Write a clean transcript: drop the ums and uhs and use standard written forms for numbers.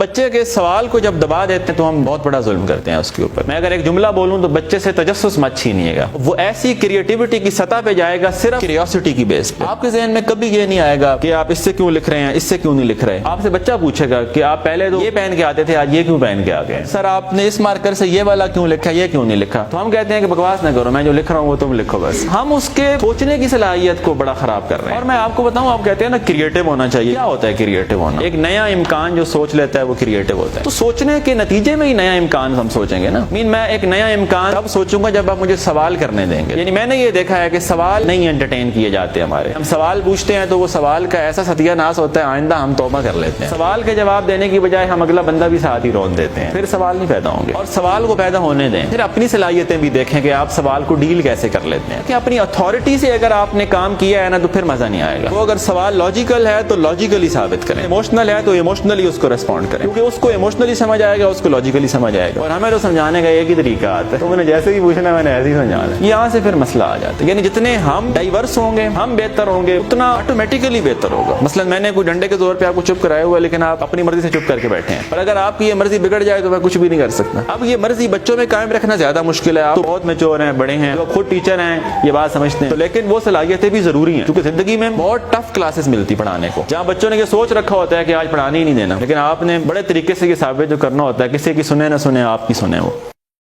بچے کے سوال کو جب دبا دیتے ہیں تو ہم بہت بڑا ظلم کرتے ہیں اس کے اوپر. میں اگر ایک جملہ بولوں تو بچے سے تجسس مت چھینیے گا. وہ ایسی کریٹیوٹی کی سطح پہ جائے گا صرف کیوریوسٹی کی بیس پہ. آپ کے ذہن میں کبھی یہ نہیں آئے گا کہ آپ اس سے کیوں لکھ رہے ہیں, اس سے کیوں نہیں لکھ رہے. آپ سے بچہ پوچھے گا کہ آپ پہلے تو یہ پہن کے آتے تھے, آج یہ کیوں پہن کے آ گئے. سر آپ نے اس مارکر سے یہ والا کیوں لکھا, یہ کیوں نہیں لکھا. تو ہم کہتے ہیں کہ بکواس نہ کرو, میں جو لکھ رہا ہوں وہ تم لکھو بس. ہم اس کے سوچنے کی صلاحیت کو بڑا خراب کر رہے ہیں. اور میں آپ کو بتاؤں, آپ کہتے ہیں نا کریٹو ہونا چاہیے. کیا ہوتا ہے کریٹو ہونا؟ ایک نیا امکان جو سوچ لیتا ہے وہ کریٹو ہوتا ہے. تو سوچنے کے نتیجے میں ہی نیا امکان ہم سوچیں گے نا. میں ایک نیا امکان تب سوچوں گا جب آپ مجھے سوال کرنے دیں گے. یعنی میں نے یہ دیکھا ہے کہ سوال نہیں انٹرٹین کیے جاتے ہمارے. ہم سوال پوچھتے ہیں تو وہ سوال کا ایسا ستیہ ناس ہوتا ہے, آئندہ ہم توبہ کر لیتے ہیں. سوال کے جواب دینے کی بجائے ہم اگلا بندہ بھی ساتھ ہی رون دیتے ہیں. پھر سوال نہیں پیدا ہوں گے. اور سوال کو پیدا ہونے دیں. پھر اپنی صلاحیتیں بھی دیکھیں کہ آپ سوال کو ڈیل کیسے کر لیتے ہیں. کہ اپنی اتھارٹی سے اگر آپ نے کام کیا ہے نا تو پھر مزہ نہیں آئے گا. وہ اگر سوال لاجیکل ہے تو لاجیکلی ثابت کریں, ایموشنل ہے تو ایموشنلی اس کو ریسپونڈ کریں, کیونکہ اس کو ایموشنلی سمجھ آئے گا, اس کو لاجیکلی سمجھ آئے گا. اور ہمیں تو سمجھانے کا ایک ہی طریقہ آتا ہے, تو میں نے جیسے ہی پوچھنا میں نے ایسے ہی سمجھانا. یہاں سے پھر مسئلہ آ جاتا ہے. یعنی جتنے ہم ڈائیورس ہوں گے, ہم بہتر ہوں گے, اتنا آٹومیٹیکلی بہتر ہوگا. مثلا میں نے کوئی ڈنڈے کے زور پہ آپ کو چپ کرایا ہوا ہے, لیکن آپ اپنی مرضی سے چپ کر کے بیٹھے ہیں. اور اگر آپ کی یہ مرضی بگڑ جائے تو میں کچھ بھی نہیں کر سکتا. اب یہ مرضی بچوں میں قائم رکھنا زیادہ مشکل ہے. آپ تو بہت میچور ہیں, بڑے ہیں, خود ٹیچر ہیں, یہ بات سمجھتے ہیں. تو لیکن وہ صلاحیتیں بھی ضروری ہیں, کیونکہ زندگی میں بہت ٹف کلاسز ملتی پڑھانے کو, جہاں بچوں نے یہ سوچ رکھا ہوتا ہے کہ آج پڑھانے ہی نہیں دینا, لیکن آپ نے بڑے طریقے سے یہ ثابت جو کرنا ہوتا ہے, کسی کی سنے نہ سنے آپ کی سنے وہ.